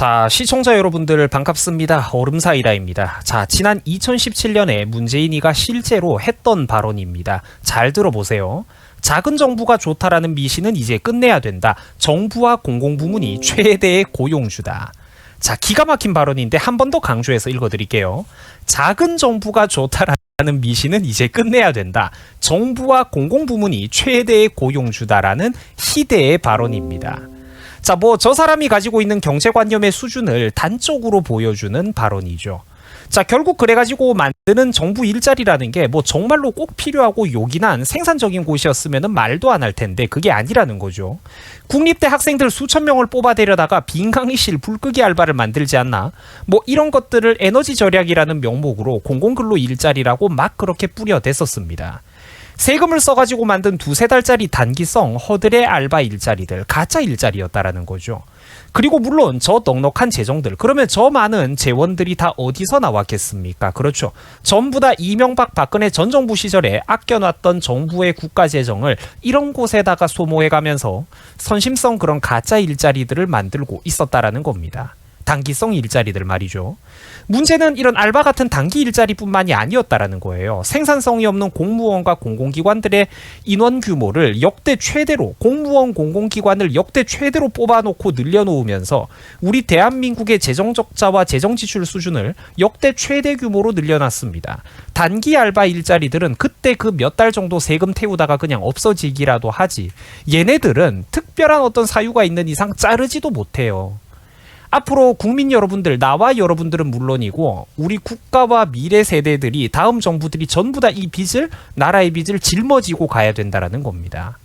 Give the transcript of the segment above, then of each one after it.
자, 시청자 여러분들 반갑습니다. 얼음사이다입니다. 자, 지난 2017년에 문재인이가 실제로 했던 발언입니다. 잘 들어보세요. 작은 정부가 좋다라는 미신은 이제 끝내야 된다. 정부와 공공부문이 최대의 고용주다. 자, 기가 막힌 발언인데 한 번 더 강조해서 읽어드릴게요. 작은 정부가 좋다라는 미신은 이제 끝내야 된다. 정부와 공공부문이 최대의 고용주다라는 희대의 발언입니다. 자, 저 사람이 가지고 있는 경제관념의 수준을 단적으로 보여주는 발언이죠. 자, 결국 그래가지고 만드는 정부 일자리라는 게 정말로 꼭 필요하고 요긴한 생산적인 곳이었으면 말도 안 할 텐데 그게 아니라는 거죠. 국립대 학생들 수천 명을 뽑아대려다가 빈 강의실 불끄기 알바를 만들지 않나? 이런 것들을 에너지 절약이라는 명목으로 공공근로 일자리라고 막 그렇게 뿌려댔었습니다. 세금을 써가지고 만든 두세 달짜리 단기성 허들의 알바 일자리들, 가짜 일자리였다라는 거죠. 그리고 물론 저 넉넉한 재정들, 그러면 저 많은 재원들이 다 어디서 나왔겠습니까? 그렇죠. 전부 다 이명박 박근혜 전 정부 시절에 아껴놨던 정부의 국가재정을 이런 곳에다가 소모해가면서 선심성 그런 가짜 일자리들을 만들고 있었다라는 겁니다. 단기성 일자리들 말이죠. 문제는 이런 알바 같은 단기 일자리뿐만이 아니었다라는 거예요. 생산성이 없는 공무원과 공공기관들의 인원 규모를 역대 최대로, 공무원 공공기관을 역대 최대로 뽑아놓고 늘려놓으면서 우리 대한민국의 재정적자와 재정지출 수준을 역대 최대 규모로 늘려놨습니다. 단기 알바 일자리들은 그때 그 몇 달 정도 세금 태우다가 그냥 없어지기라도 하지, 얘네들은 특별한 어떤 사유가 있는 이상 자르지도 못해요. 앞으로 국민 여러분들, 나와 여러분들은 물론이고 우리 국가와 미래 세대들이, 다음 정부들이 전부 다 이 빚을, 나라의 빚을 짊어지고 가야 된다라는 겁니다.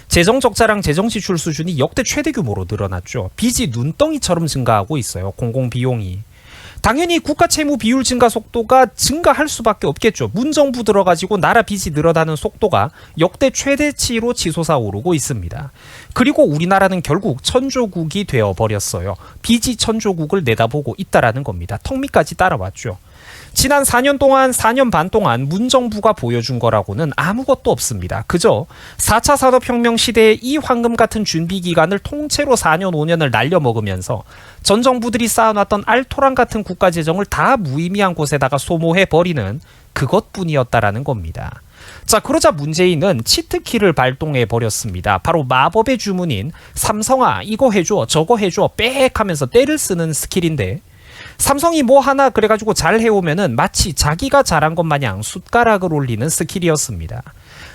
재정 적자랑 재정 지출 수준이 역대 최대 규모로 늘어났죠. 빚이 눈덩이처럼 증가하고 있어요. 공공비용이. 당연히 국가 채무 비율 증가 속도가 증가할 수밖에 없겠죠. 문정부 들어가지고 나라 빚이 늘어나는 속도가 역대 최대치로 치솟아 오르고 있습니다. 그리고 우리나라는 결국 천조국이 되어버렸어요. 빚이 천조국을 내다보고 있다라는 겁니다. 턱 밑까지 따라왔죠. 지난 4년 동안, 4년 반 동안 문정부가 보여준 거라고는 아무것도 없습니다. 그저 4차 산업혁명 시대의 이 황금 같은 준비기간을 통째로 4년, 5년을 날려먹으면서 전 정부들이 쌓아놨던 알토란 같은 국가재정을 다 무의미한 곳에다가 소모해버리는 그것뿐이었다라는 겁니다. 자, 그러자 문재인은 치트키를 발동해 버렸습니다. 바로 마법의 주문인 삼성아 이거 해줘 저거 해줘 빽 하면서 때를 쓰는 스킬인데, 삼성이 하나 그래가지고 잘 해오면은 마치 자기가 잘한 것 마냥 숟가락을 올리는 스킬이었습니다.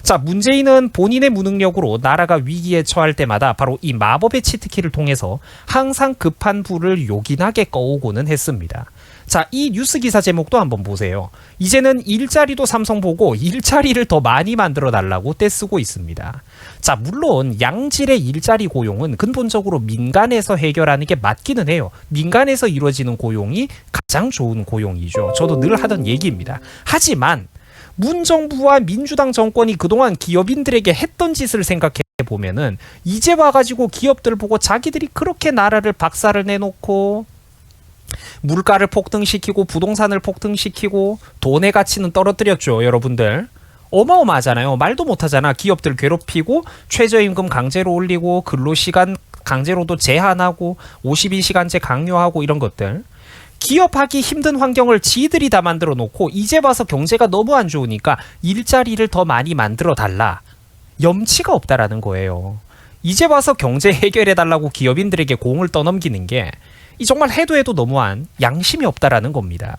자, 문재인은 본인의 무능력으로 나라가 위기에 처할 때마다 바로 이 마법의 치트키를 통해서 항상 급한 불을 요긴하게 꺼오고는 했습니다. 자, 이 뉴스 기사 제목도 한번 보세요. 이제는 일자리도 삼성 보고 일자리를 더 많이 만들어 달라고 떼쓰고 있습니다. 자, 물론 양질의 일자리 고용은 근본적으로 민간에서 해결하는 게 맞기는 해요. 민간에서 이루어지는 고용이 가장 좋은 고용이죠. 저도 늘 하던 얘기입니다. 하지만 문정부와 민주당 정권이 그동안 기업인들에게 했던 짓을 생각해 보면은 이제 와가지고 기업들 보고 자기들이 그렇게 나라를 박살을 내놓고 물가를 폭등시키고 부동산을 폭등시키고 돈의 가치는 떨어뜨렸죠. 여러분들 어마어마하잖아요. 말도 못하잖아. 기업들 괴롭히고 최저임금 강제로 올리고 근로시간 강제로도 제한하고 52시간제 강요하고 이런 것들. 기업하기 힘든 환경을 지들이 다 만들어 놓고 이제 와서 경제가 너무 안 좋으니까 일자리를 더 많이 만들어 달라. 염치가 없다라는 거예요. 이제 와서 경제 해결해 달라고 기업인들에게 공을 떠넘기는 게 정말 해도 너무한 양심이 없다라는 겁니다.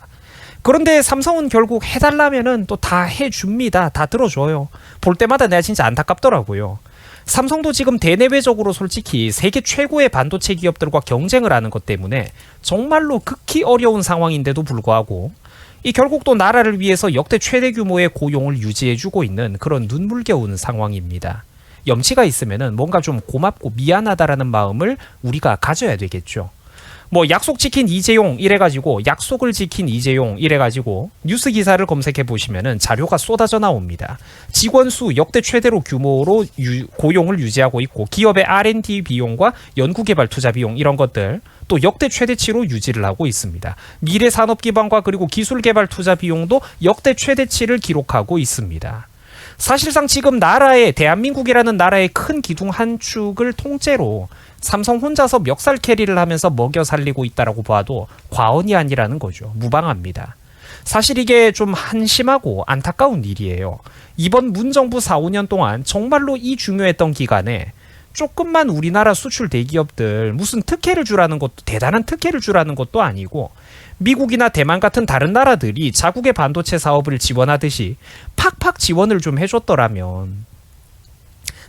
그런데 삼성은 결국 해달라면은 또 다 해줍니다. 다 들어줘요. 볼 때마다 내가 진짜 안타깝더라고요. 삼성도 지금 대내외적으로 솔직히 세계 최고의 반도체 기업들과 경쟁을 하는 것 때문에 정말로 극히 어려운 상황인데도 불구하고 결국 또 나라를 위해서 역대 최대 규모의 고용을 유지해주고 있는 그런 눈물겨운 상황입니다. 염치가 있으면은 뭔가 좀 고맙고 미안하다라는 마음을 우리가 가져야 되겠죠. 약속 지킨 이재용 이래가지고, 약속을 지킨 이재용 이래가지고 뉴스 기사를 검색해 보시면은 자료가 쏟아져 나옵니다. 직원 수 역대 최대로 규모로 고용을 유지하고 있고, 기업의 R&D 비용과 연구개발 투자 비용 이런 것들 또 역대 최대치로 유지를 하고 있습니다. 미래 산업 기반과 그리고 기술 개발 투자 비용도 역대 최대치를 기록하고 있습니다. 사실상 지금 나라의 대한민국이라는 나라의 큰 기둥 한 축을 통째로 삼성 혼자서 멱살 캐리를 하면서 먹여 살리고 있다라고 봐도 과언이 아니라는 거죠. 무방합니다. 사실 이게 좀 한심하고 안타까운 일이에요. 이번 문정부 4, 5년 동안 정말로 이 중요했던 기간에 조금만 우리나라 수출 대기업들 무슨 특혜를 주라는 것도 대단한 특혜를 주라는 것도 아니고 미국이나 대만 같은 다른 나라들이 자국의 반도체 사업을 지원하듯이 팍팍 지원을 좀 해줬더라면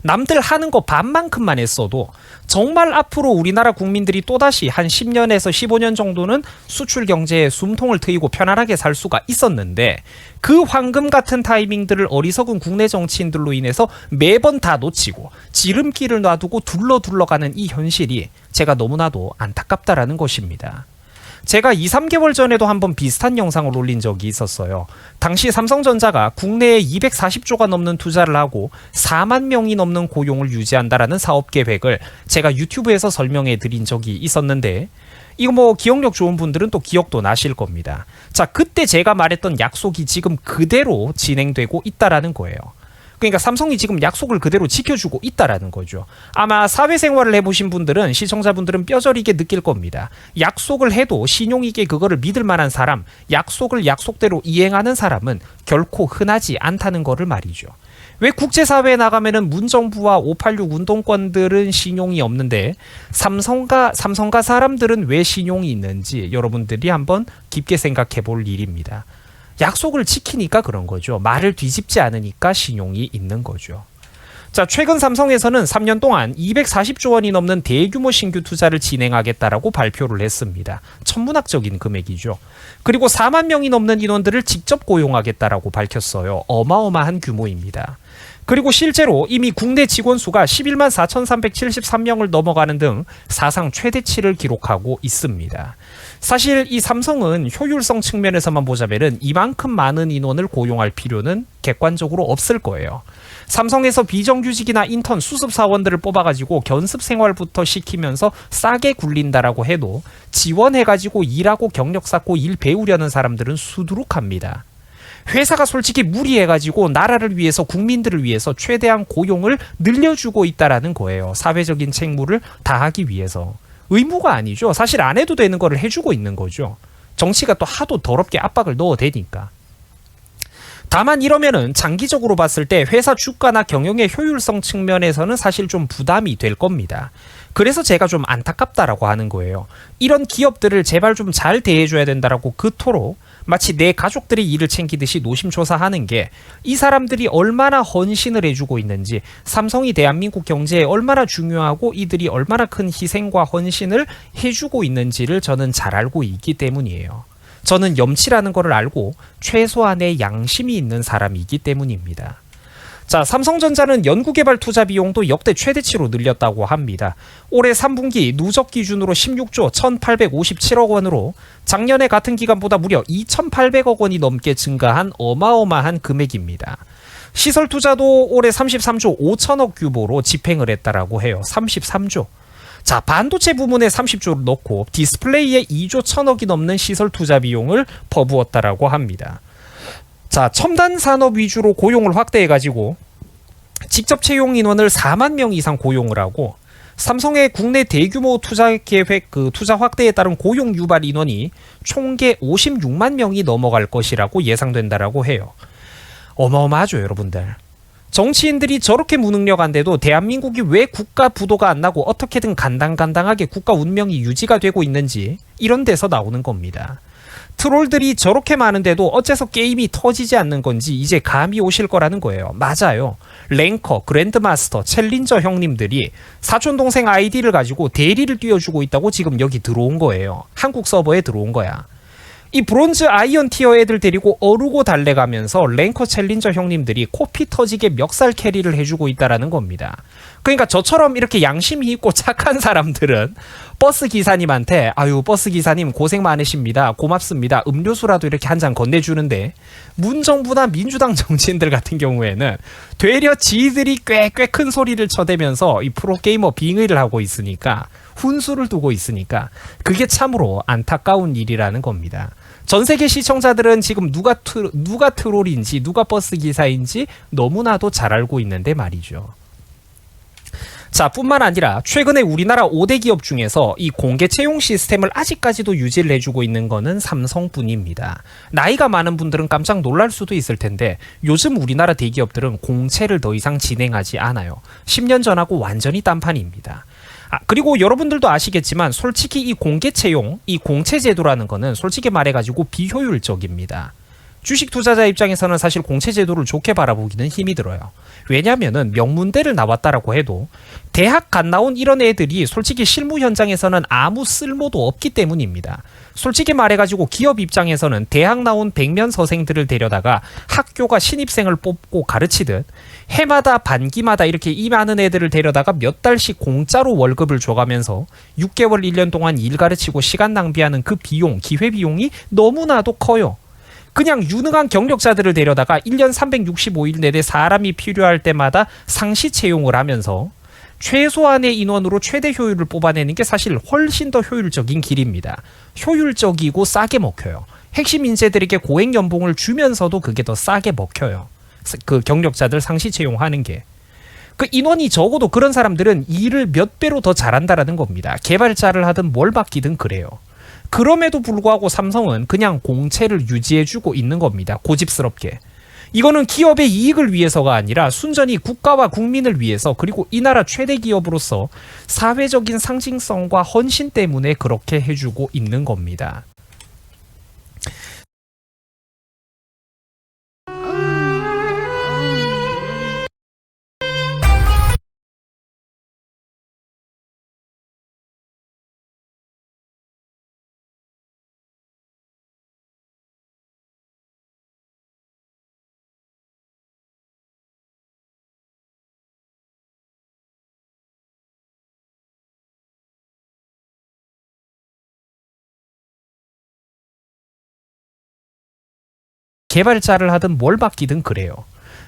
남들 하는 거 반만큼만 했어도 정말 앞으로 우리나라 국민들이 또다시 한 10년에서 15년 정도는 수출 경제에 숨통을 트이고 편안하게 살 수가 있었는데 그 황금 같은 타이밍들을 어리석은 국내 정치인들로 인해서 매번 다 놓치고 지름길을 놔두고 둘러가는 이 현실이 제가 너무나도 안타깝다라는 것입니다. 제가 2, 3개월 전에도 한번 비슷한 영상을 올린 적이 있었어요. 당시 삼성전자가 국내에 240조가 넘는 투자를 하고 4만 명이 넘는 고용을 유지한다라는 사업 계획을 제가 유튜브에서 설명해 드린 적이 있었는데 이거 뭐 기억력 좋은 분들은 또 기억도 나실 겁니다. 자, 그때 제가 말했던 약속이 지금 그대로 진행되고 있다라는 거예요. 그러니까 삼성이 지금 약속을 그대로 지켜주고 있다라는 거죠. 아마 사회생활을 해보신 분들은 시청자분들은 뼈저리게 느낄 겁니다. 약속을 해도 신용있게 그거를 믿을 만한 사람, 약속을 약속대로 이행하는 사람은 결코 흔하지 않다는 거를 말이죠. 왜 국제사회에 나가면은 문정부와 586 운동권들은 신용이 없는데 삼성가 사람들은 왜 신용이 있는지 여러분들이 한번 깊게 생각해 볼 일입니다. 약속을 지키니까 그런 거죠. 말을 뒤집지 않으니까 신용이 있는 거죠. 자, 최근 삼성에서는 3년 동안 240조 원이 넘는 대규모 신규 투자를 진행하겠다라고 발표를 했습니다. 천문학적인 금액이죠. 그리고 4만 명이 넘는 인원들을 직접 고용하겠다라고 밝혔어요. 어마어마한 규모입니다. 그리고 실제로 이미 국내 직원 수가 11만 4,373명을 넘어가는 등 사상 최대치를 기록하고 있습니다. 사실 이 삼성은 효율성 측면에서만 보자면은 이만큼 많은 인원을 고용할 필요는 객관적으로 없을 거예요. 삼성에서 비정규직이나 인턴 수습 사원들을 뽑아가지고 견습 생활부터 시키면서 싸게 굴린다라고 해도 지원해가지고 일하고 경력 쌓고 일 배우려는 사람들은 수두룩합니다. 회사가 솔직히 무리해가지고 나라를 위해서 국민들을 위해서 최대한 고용을 늘려주고 있다라는 거예요. 사회적인 책무를 다하기 위해서. 의무가 아니죠. 사실 안 해도 되는 거를 해주고 있는 거죠. 정치가 또 하도 더럽게 압박을 넣어대니까. 다만 이러면은 장기적으로 봤을 때 회사 주가나 경영의 효율성 측면에서는 사실 좀 부담이 될 겁니다. 그래서 제가 좀 안타깝다라고 하는 거예요. 이런 기업들을 제발 좀 잘 대해줘야 된다라고 그토록 마치 내 가족들이 일을 챙기듯이 노심초사하는 게 이 사람들이 얼마나 헌신을 해주고 있는지, 삼성이 대한민국 경제에 얼마나 중요하고 이들이 얼마나 큰 희생과 헌신을 해주고 있는지를 저는 잘 알고 있기 때문이에요. 저는 염치라는 거를 알고 최소한의 양심이 있는 사람이기 때문입니다. 자, 삼성전자는 연구개발 투자 비용도 역대 최대치로 늘렸다고 합니다. 올해 3분기 누적 기준으로 16조 1,857억 원으로 작년에 같은 기간보다 무려 2,800억 원이 넘게 증가한 어마어마한 금액입니다. 시설 투자도 올해 33조 5천억 규모로 집행을 했다라고 해요. 33조. 자, 반도체 부문에 30조를 넣고 디스플레이에 2조 1천억이 넘는 시설 투자 비용을 퍼부었다라고 합니다. 자, 첨단 산업 위주로 고용을 확대해가지고 직접 채용 인원을 4만 명 이상 고용을 하고 삼성의 국내 대규모 투자 계획 투자 확대에 따른 고용 유발 인원이 총계 56만 명이 넘어갈 것이라고 예상된다라고 해요. 어마어마하죠, 여러분들. 정치인들이 저렇게 무능력한데도 대한민국이 왜 국가 부도가 안 나고 어떻게든 간당간당하게 국가 운명이 유지가 되고 있는지 이런 데서 나오는 겁니다. 트롤들이 저렇게 많은데도 어째서 게임이 터지지 않는 건지 이제 감이 오실 거라는 거예요. 맞아요. 랭커, 그랜드마스터, 챌린저 형님들이 사촌동생 아이디를 가지고 대리를 띄워주고 있다고 지금 여기 들어온 거예요. 한국 서버에 들어온 거야. 이 브론즈 아이언 티어 애들 데리고 어르고 달래가면서 랭커 챌린저 형님들이 코피 터지게 멱살 캐리를 해주고 있다라는 겁니다. 그러니까 저처럼 이렇게 양심이 있고 착한 사람들은 버스 기사님한테 아유 버스 기사님 고생 많으십니다. 고맙습니다. 음료수라도 이렇게 한 잔 건네주는데 문정부나 민주당 정치인들 같은 경우에는 되려 지들이 꽤 큰 소리를 쳐대면서 이 프로게이머 빙의를 하고 있으니까 훈수를 두고 있으니까 그게 참으로 안타까운 일이라는 겁니다. 전 세계 시청자들은 지금 누가 트롤인지 누가 버스 기사인지 너무나도 잘 알고 있는데 말이죠. 자, 뿐만 아니라 최근에 우리나라 5대 기업 중에서 이 공개 채용 시스템을 아직까지도 유지를 해주고 있는 거는 삼성뿐입니다. 나이가 많은 분들은 깜짝 놀랄 수도 있을 텐데 요즘 우리나라 대기업들은 공채를 더 이상 진행하지 않아요. 10년 전하고 완전히 딴판입니다. 그리고 여러분들도 아시겠지만 솔직히 이 공개 채용, 이 공채 제도라는 거는 솔직히 말해가지고 비효율적입니다. 주식 투자자 입장에서는 사실 공채 제도를 좋게 바라보기는 힘이 들어요. 왜냐하면은 명문대를 나왔다라고 해도 대학 갓 나온 이런 애들이 솔직히 실무 현장에서는 아무 쓸모도 없기 때문입니다. 솔직히 말해가지고 기업 입장에서는 대학 나온 백면 서생들을 데려다가 학교가 신입생을 뽑고 가르치듯 해마다 반기마다 이렇게 이 많은 애들을 데려다가 몇 달씩 공짜로 월급을 줘가면서 6개월 1년 동안 일 가르치고 시간 낭비하는 그 비용, 기회비용이 너무나도 커요. 그냥 유능한 경력자들을 데려다가 1년 365일 내내 사람이 필요할 때마다 상시 채용을 하면서 최소한의 인원으로 최대 효율을 뽑아내는 게 사실 훨씬 더 효율적인 길입니다. 효율적이고 싸게 먹혀요. 핵심 인재들에게 고액 연봉을 주면서도 그게 더 싸게 먹혀요. 그 경력자들 상시 채용하는 게. 그 인원이 적어도 그런 사람들은 일을 몇 배로 더 잘한다라는 겁니다. 개발자를 하든 뭘 맡기든 그래요. 그럼에도 불구하고 삼성은 그냥 공채를 유지해주고 있는 겁니다. 고집스럽게. 이거는 기업의 이익을 위해서가 아니라 순전히 국가와 국민을 위해서 그리고 이 나라 최대 기업으로서 사회적인 상징성과 헌신 때문에 그렇게 해주고 있는 겁니다. 개발자를 하든 뭘 맡기든 그래요.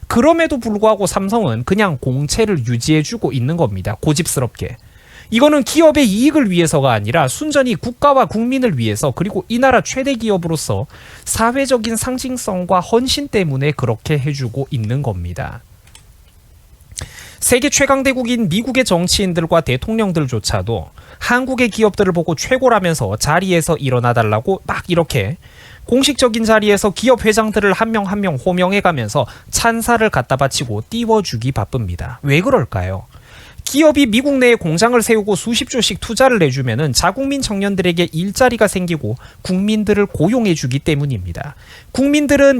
그럼에도 불구하고 삼성은 그냥 공채를 유지해주고 있는 겁니다. 고집스럽게. 이거는 기업의 이익을 위해서가 아니라 순전히 국가와 국민을 위해서 그리고 이 나라 최대 기업으로서 사회적인 상징성과 헌신 때문에 그렇게 해주고 있는 겁니다. 세계 최강대국인 미국의 정치인들과 대통령들조차도 한국의 기업들을 보고 최고라면서 자리에서 일어나달라고 막 이렇게 공식적인 자리에서 기업 회장들을 한 명 한 명 호명해가면서 찬사를 갖다 바치고 띄워주기 바쁩니다. 왜 그럴까요? 기업이 미국 내에 공장을 세우고 수십 조씩 투자를 내주면은 자국민 청년들에게 일자리가 생기고 국민들을 고용해주기 때문입니다. 국민들에게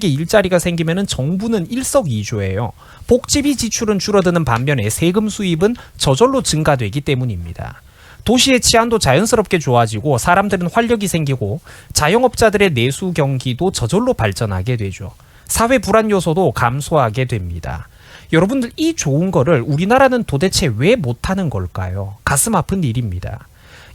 일자리가 생기면은 정부는 일석이조예요. 복지비 지출은 줄어드는 반면에 세금 수입은 저절로 증가되기 때문입니다. 도시의 치안도 자연스럽게 좋아지고 사람들은 활력이 생기고 자영업자들의 내수 경기도 저절로 발전하게 되죠. 사회 불안 요소도 감소하게 됩니다. 여러분들 이 좋은 거를 우리나라는 도대체 왜 못하는 걸까요? 가슴 아픈 일입니다.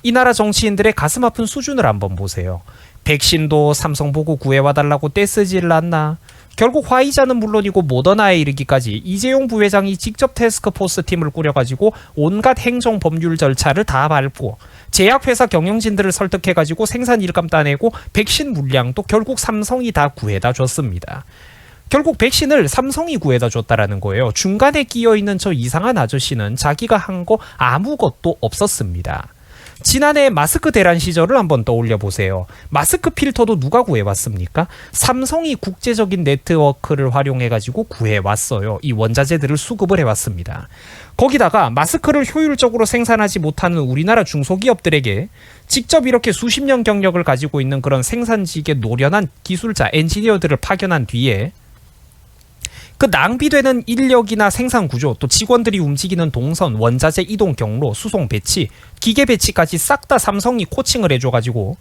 이 나라 정치인들의 가슴 아픈 수준을 한번 보세요. 백신도 삼성 보고 구해와달라고 떼쓰질 않나? 결국 화이자는 물론이고 모더나에 이르기까지 이재용 부회장이 직접 태스크포스 팀을 꾸려가지고 온갖 행정 법률 절차를 다 밟고 제약회사 경영진들을 설득해가지고 생산 일감 따내고 백신 물량도 결국 삼성이 다 구해다 줬습니다. 결국 백신을 삼성이 구해다 줬다라는 거예요. 중간에 끼어있는 저 이상한 아저씨는 자기가 한 거 아무것도 없었습니다. 지난해 마스크 대란 시절을 한번 떠올려 보세요. 마스크 필터도 누가 구해왔습니까? 삼성이 국제적인 네트워크를 활용해가지고 구해왔어요. 이 원자재들을 수급을 해왔습니다. 거기다가 마스크를 효율적으로 생산하지 못하는 우리나라 중소기업들에게 직접 이렇게 수십 년 경력을 가지고 있는 그런 생산직의 노련한 기술자, 엔지니어들을 파견한 뒤에 그 낭비되는 인력이나 생산 구조, 또 직원들이 움직이는 동선, 원자재 이동 경로, 수송 배치, 기계 배치까지 싹 다 삼성이 코칭을 해줘가지고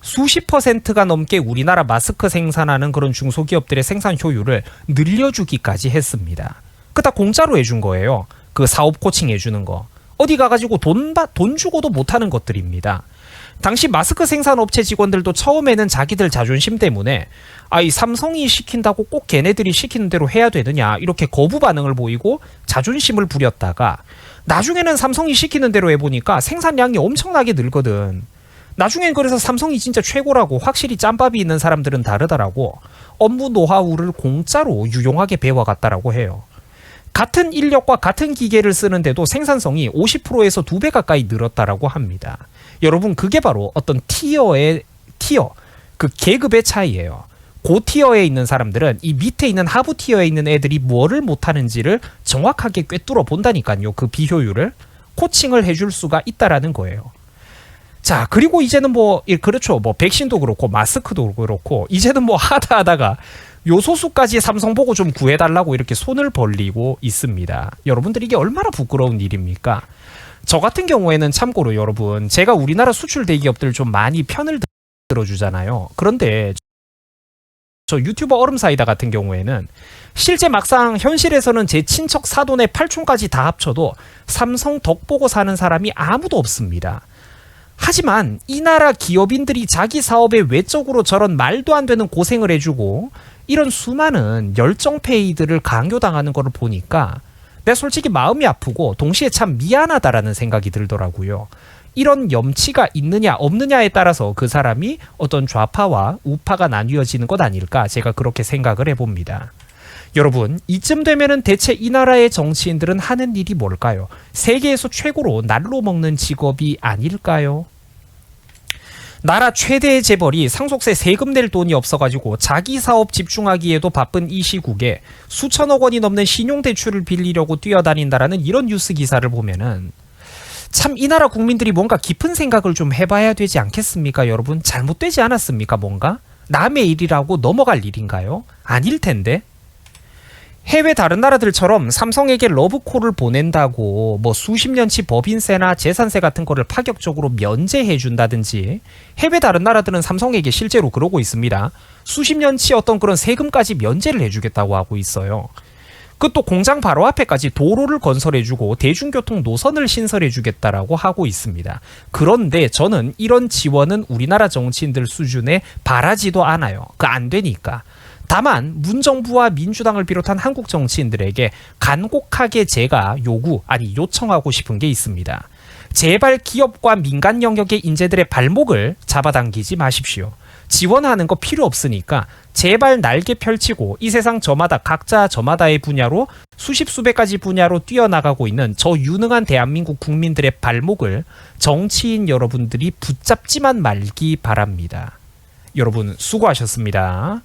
수십 %가 넘게 우리나라 마스크 생산하는 그런 중소기업들의 생산 효율을 늘려주기까지 했습니다. 그 다 공짜로 해준 거예요. 그 사업 코칭 해주는 거. 어디 가가지고 돈 주고도 못하는 것들입니다. 당시 마스크 생산업체 직원들도 처음에는 자기들 자존심 때문에 이 삼성이 시킨다고 꼭 걔네들이 시키는 대로 해야 되느냐 이렇게 거부 반응을 보이고 자존심을 부렸다가 나중에는 삼성이 시키는 대로 해보니까 생산량이 엄청나게 늘거든. 나중엔 그래서 삼성이 진짜 최고라고 확실히 짬밥이 있는 사람들은 다르더라고. 업무 노하우를 공짜로 유용하게 배워갔다라고 해요. 같은 인력과 같은 기계를 쓰는데도 생산성이 50%에서 2배 가까이 늘었다라고 합니다. 여러분 그게 바로 어떤 티어, 그 계급의 차이예요. 고티어에 있는 사람들은 이 밑에 있는 하부 티어에 있는 애들이 뭐를 못하는지를 정확하게 꿰뚫어 본다니까요. 그 비효율을 코칭을 해줄 수가 있다라는 거예요. 자, 그리고 이제는 그렇죠. 백신도 그렇고 마스크도 그렇고 이제는 하다가 요소수까지 삼성 보고 좀 구해달라고 이렇게 손을 벌리고 있습니다. 여러분들 이게 얼마나 부끄러운 일입니까? 저 같은 경우에는 참고로 여러분, 제가 우리나라 수출 대기업들 좀 많이 편을 들어주잖아요. 그런데 저 유튜버 얼음사이다 같은 경우에는 실제 막상 현실에서는 제 친척 사돈의 팔촌까지 다 합쳐도 삼성 덕 보고 사는 사람이 아무도 없습니다. 하지만 이 나라 기업인들이 자기 사업에 외적으로 저런 말도 안 되는 고생을 해주고 이런 수많은 열정페이들을 강요당하는 거를 보니까 내가 솔직히 마음이 아프고 동시에 참 미안하다라는 생각이 들더라고요. 이런 염치가 있느냐 없느냐에 따라서 그 사람이 어떤 좌파와 우파가 나뉘어지는 것 아닐까, 제가 그렇게 생각을 해봅니다. 여러분, 이쯤 되면은 대체 이 나라의 정치인들은 하는 일이 뭘까요? 세계에서 최고로 날로 먹는 직업이 아닐까요? 나라 최대의 재벌이 상속세 세금 낼 돈이 없어가지고 자기 사업 집중하기에도 바쁜 이 시국에 수천억 원이 넘는 신용대출을 빌리려고 뛰어다닌다라는 이런 뉴스 기사를 보면은 참 이 나라 국민들이 뭔가 깊은 생각을 좀 해봐야 되지 않겠습니까? 여러분, 잘못되지 않았습니까? 뭔가? 남의 일이라고 넘어갈 일인가요? 아닐 텐데. 해외 다른 나라들처럼 삼성에게 러브콜을 보낸다고 수십 년치 법인세나 재산세 같은 거를 파격적으로 면제해 준다든지, 해외 다른 나라들은 삼성에게 실제로 그러고 있습니다. 수십 년치 어떤 그런 세금까지 면제를 해주겠다고 하고 있어요. 그것도 공장 바로 앞에까지 도로를 건설해주고 대중교통 노선을 신설해주겠다라고 하고 있습니다. 그런데 저는 이런 지원은 우리나라 정치인들 수준에 바라지도 않아요. 안 되니까. 다만 문정부와 민주당을 비롯한 한국 정치인들에게 간곡하게 제가 요청하고 싶은 게 있습니다. 제발 기업과 민간 영역의 인재들의 발목을 잡아당기지 마십시오. 지원하는 거 필요 없으니까 제발 날개 펼치고 이 세상 저마다 각자 저마다의 분야로 수십 수백 가지 분야로 뛰어나가고 있는 저 유능한 대한민국 국민들의 발목을 정치인 여러분들이 붙잡지만 말기 바랍니다. 여러분 수고하셨습니다.